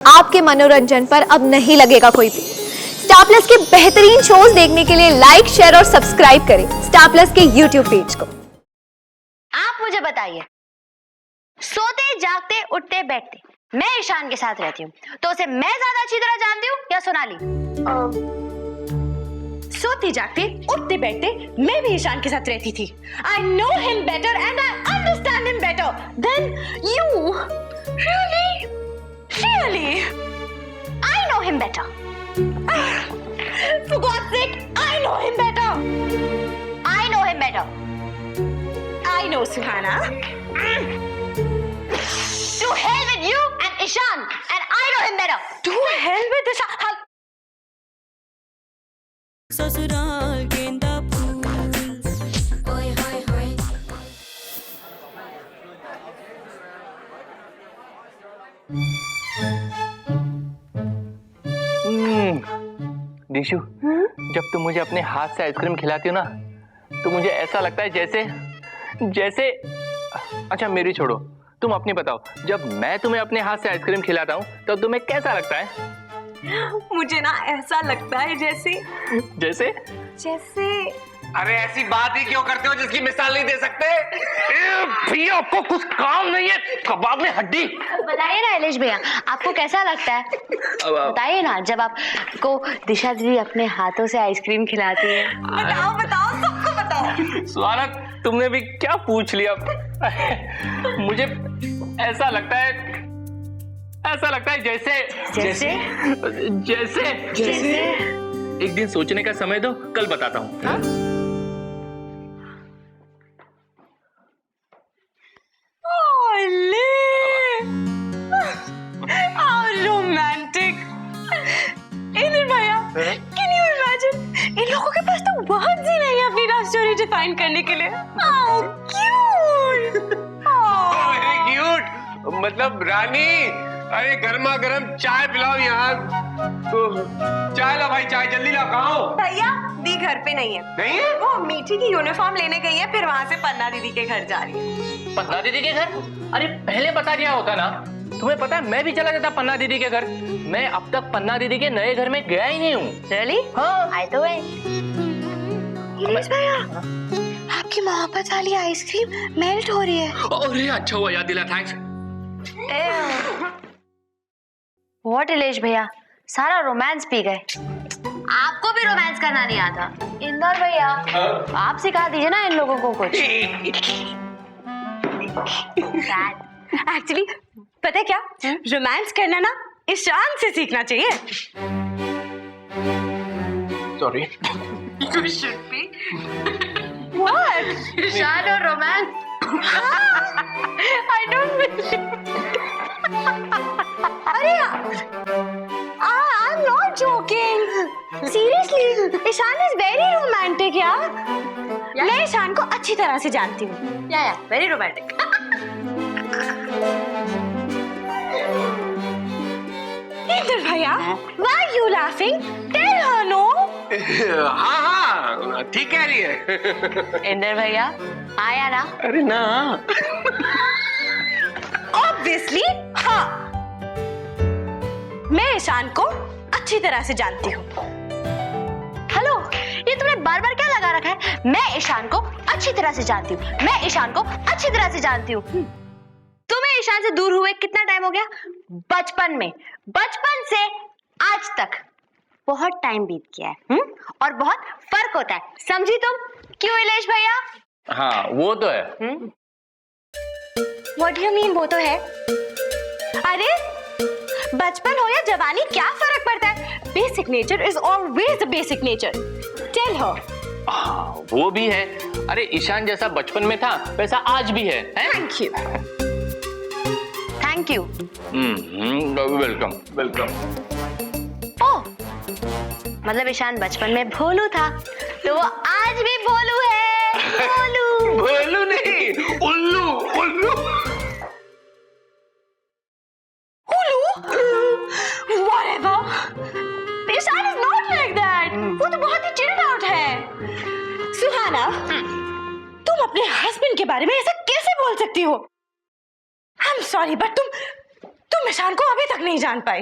आपके मनोरंजन पर अब नहीं लगेगा कोई भी। स्टार प्लस के बेहतरीन शोज देखने के लिए लाइक, शेयर और सब्सक्राइब करें स्टार प्लस के यूट्यूब पेज को। आप मुझे बताइए, सोते जागते उठते बैठते मैं ईशान के साथ रहती हूँ, तो उसे मैं ज्यादा अच्छी तरह जानती हूँ या सोनाली? सोते जागते उठते बैठते मैं भी ईशान के साथ रहती थी। I know him better and I understand him better than you. Really? Really? I know him better. For God's sake, I know him better. I know him better. I know Suhana. To hell with you and Ishan, and I know him better. To hell with Ishan. ससुराल गेंदा फूल ओए होए होए दिशु, जब तुम मुझे अपने हाथ से आइसक्रीम खिलाती हो ना, तो मुझे ऐसा लगता है जैसे जैसे अच्छा मेरी छोड़ो, तुम अपनी बताओ, जब मैं तुम्हें अपने हाथ से आइसक्रीम खिलाता हूँ तो तुम्हें कैसा लगता है? मुझे ना ऐसा लगता है जैसे जैसे जैसे अरे ऐसी बात ही क्यों करते हो जिसकी मिसाल नहीं दे सकते? भैया आपको कुछ काम नहीं है, कबाब में हड्डी। बताइए ना इलेश भैया, आपको कैसा लगता है? बताइए ना, जब आपको दिशा दीदी अपने हाथों से आइसक्रीम खिलाती है। बताओ बताओ, सबको बताओ। स्वागत, तुमने भी क्या पूछ लिया? मुझे ऐसा लगता है जैसे जैसे जैसे जैसे एक दिन सोचने का समय दो, कल बताता हूँ। हाँ? How romantic! इंद्र भैया, can you imagine? इन लोगों के पास तो बहुत सी नहीं है अपनी लव स्टोरी डिफाइन करने के लिए। How cute! वेरी क्यूट, मतलब रानी, अरे गर्मा गर्म चाय पिलाओ यहाँ। तो चाय ला भाई, चाय जल्दी ला। कहाँ हो? भैया दी घर पे नहीं है। नहीं है? वो मीठी की यूनिफॉर्म लेने गई है, फिर वहाँ से पन्ना दीदी के घर जा रही है। पन्ना दीदी के घर? अरे पहले बता दिया होता ना। तुम्हें पता है मैं भी चला जाता पन्ना दीदी के घर। मैं अब तक पन्ना दीदी के नए घर में गया ही नहीं हूँ। Really? हाँ। I तो है। इलेश भैया, आपकी मोहब्बत वाली आइसक्रीम मेल्ट हो रही है। अरे अच्छा हुआ याद दिला, थैंक्स। What इलेश भैया, सारा रोमांस पी गए। आपको भी रोमांस करना नहीं आता। इंदौर भैया, आप सिखा दीजिए ना इन लोगों को कुछ। एक्चुअली पता है क्या, रोमांस करना ना ईशान से सीखना चाहिए। Sorry. You should be. What? Ishaan और रोमांस। I don't believe. अरे I'm not joking. Seriously, Ishan is very romantic यार। मैं ईशान को अच्छी तरह से जानती हूँ। या वेरी रोमांटिक। इंदर भैया, why are you laughing? Tell her no. हाँ हाँ, ठीक कह रही है। इंदर भैया आया ना? अरे ना। Obviously, हाँ। मैं ईशान को अच्छी तरह से जानती हूँ। हेलो, ये तुमने बार बार क्या लगा रखा है? मैं ईशान को अच्छी तरह से जानती हूँ, मैं ईशान को अच्छी तरह से जानती हूँ। तुम्हें ईशान से दूर हुए कितना टाइम हो गया? बचपन में, बचपन से आज तक बहुत टाइम बीत गया है। और बहुत फर्क होता है, समझी तुम? क्यों इलेश भैया? हाँ वो तो है। What do you mean वो तो है? अरे बचपन हो या जवानी, क्या फर्क पड़ता है? Basic nature is always the basic nature. Tell her. हाँ वो भी है। अरे ईशान जैसा बचपन में था वैसा आज भी है। Thank you. Thank you. Welcome welcome. Oh, मतलब ईशान बचपन में भोलू था, तो वो आज भी भोलू है। भोलू। भोलू नहीं, उल्लू उल्लू। Whatever. Ishan is not like that. वो तो बहुत ही chilled out है। सुहाना, तुम अपने हस्बैंड के बारे में ऐसा कैसे बोल सकती हो? I'm sorry, but तुम तुम ईशान को अभी तक नहीं जान पाई।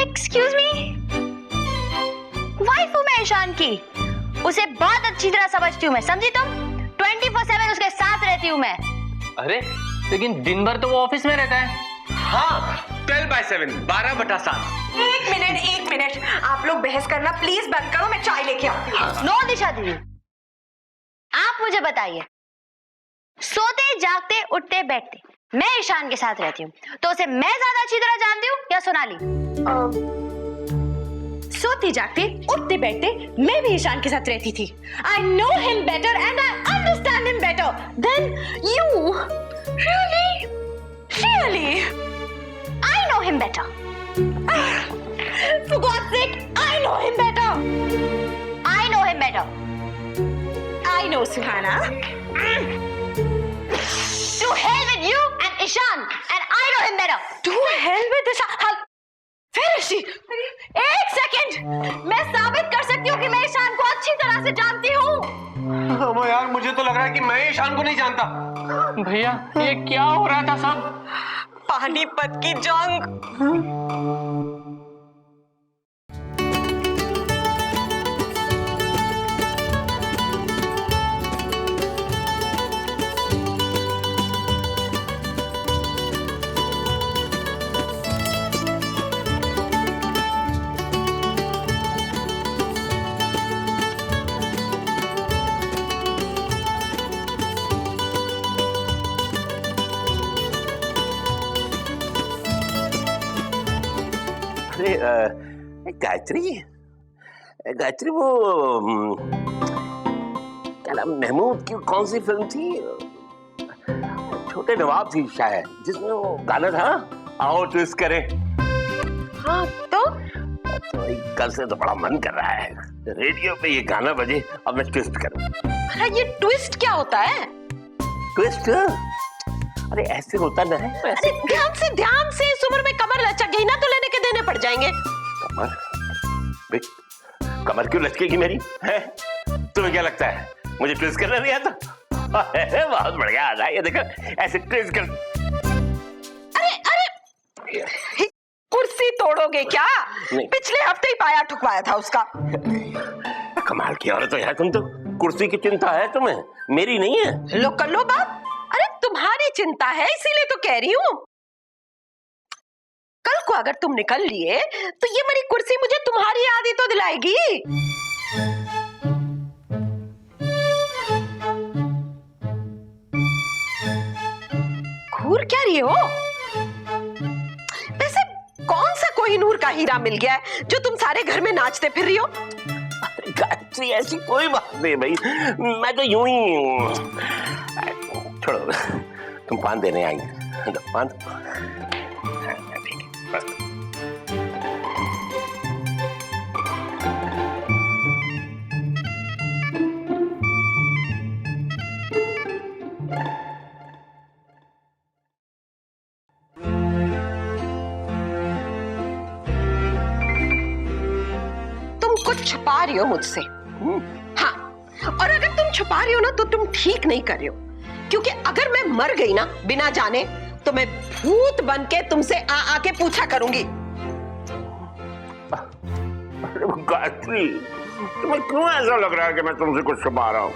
एक्सक्यूज मी, वाइफ हूं मैं ईशान की, उसे बहुत अच्छी तरह समझती हूँ मैं, समझी तुम? 24/7 उसके साथ रहती हूँ मैं। अरे लेकिन दिन भर तो वो ऑफिस में रहता है। हाँ 12/7, 12/7। एक मिनट, आप लोग बहस करना प्लीज बंद करो, मैं चाय लेके आती हूँ। नो दिशा दीदी, आप मुझे बताइए, सोते जागते उठते बैठते मैं ईशान के साथ रहती हूँ, तो उसे मैं ज्यादा अच्छी तरह जानती हूँ या सोनाली? सोते जागते उठते बैठते मैं भी ईशान के साथ रहती थी। I know him better and I understand him better than you. Really? Really? I know him better. For God's sake, I know him better. I know him better. I know Suhana. To hell with you and Ishan, and I know him better. To hell with this. Where is she? एक second, मैं साबित कर सकती हूँ कि मैं ईशान को अच्छी तरह से जानती हूँ। हाँ यार, मुझे तो लग रहा है कि मैं ईशान को नहीं जानता। भैया ये क्या हो रहा था सब? पानीपत की जंग। अरे गायत्री, गायत्री वो क्या नाम, महमूद की कौन सी फिल्म थी, छोटे नवाब थी शायद, जिसमें वो गाना था आओ ट्विस्ट करें। हाँ तो कल से तो बड़ा मन कर रहा है रेडियो पे ये गाना बजे अब मैं ट्विस्ट करूं। अरे ये ट्विस्ट क्या होता है? ट्विस्ट? अरे ऐसे होता ना है। अरे ध्यान से इस उम्र में कमर लचक गई ना तो लेने के देने पड़ जाएंगे। कमर? कमर क्यों लचकेगी मेरी है? तुम्हें क्या लगता है मुझे ट्विस्ट करना नहीं आता? बहुत बढ़िया आता है, ये देखो ऐसे ट्विस्ट कर। अरे कुर्सी तोड़ोगे क्या? पिछले हफ्ते ही पाया ठुकवाया था उसका। कमाल की औरत हो यार तुम तो, कुर्सी की चिंता है तुम्हें, मेरी नहीं है। लो कर लो बात। अरे तुम्हारी चिंता है इसीलिए तो कह रही हूँ। कल को अगर तुम निकल लिए तो ये मेरी कुर्सी मुझे तुम्हारी याद ही तो दिलाएगी। घूर क्या रही हो? वैसे कौन सा कोहिनूर का हीरा मिल गया है जो तुम सारे घर में नाचते फिर रही हो? गायत्री ऐसी कोई बात नहीं भाई, मैं तो यूं ही। छोड़ो, तुम पान देने आएंगे तो पान। तुम कुछ छुपा रही हो मुझसे। हाँ, और अगर तुम छुपा रही हो ना तो तुम ठीक नहीं कर रही हो, क्योंकि अगर मैं मर गई ना बिना जाने तो मैं भूत बन के तुमसे आके पूछा करूंगी। अरे गायत्री, तुम्हें क्यों ऐसा लग रहा है कि मैं तुमसे कुछ छुपा रहा हूँ?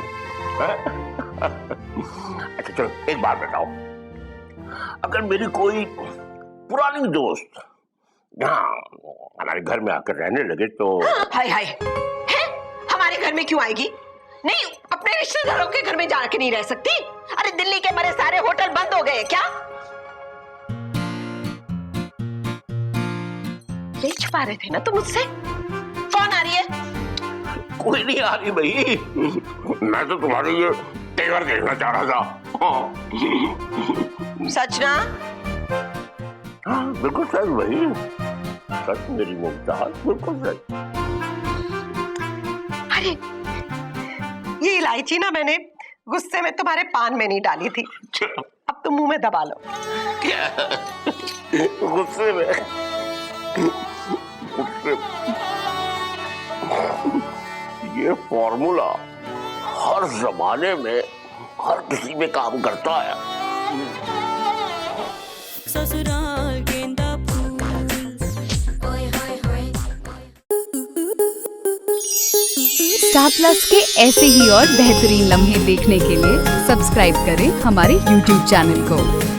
अच्छा चलो एक बात बताओ, अगर मेरी कोई पुरानी दोस्त यहाँ हमारे घर में आकर रहने लगे तो? हाय हाय, है? हमारे घर में क्यों आएगी? नहीं, अपने रिश्तेदारों के घर में जाके नहीं रह सकती? अरे दिल्ली के बड़े सारे होटल बंद हो गए क्या? ये छुपा रहे थे ना तुम मुझसे? कौन आ रही है? कोई नहीं आ रही भाई, मैं तो तुम्हारे ये तेवर देखना चाह रहा था। सच ना? हाँ बिल्कुल सच भाई, सच मेरी मुमताज, बिल्कुल सच। अरे ये इलायची ना मैंने गुस्से में तुम्हारे पान में नहीं डाली थी, अब तुम मुंह में दबा लो। गुस्से में? ये फॉर्मूला हर जमाने में हर किसी में काम करता है। ससुराल के स्टार प्लस के ऐसे ही और बेहतरीन लम्हे देखने के लिए सब्सक्राइब करें हमारे YouTube चैनल को।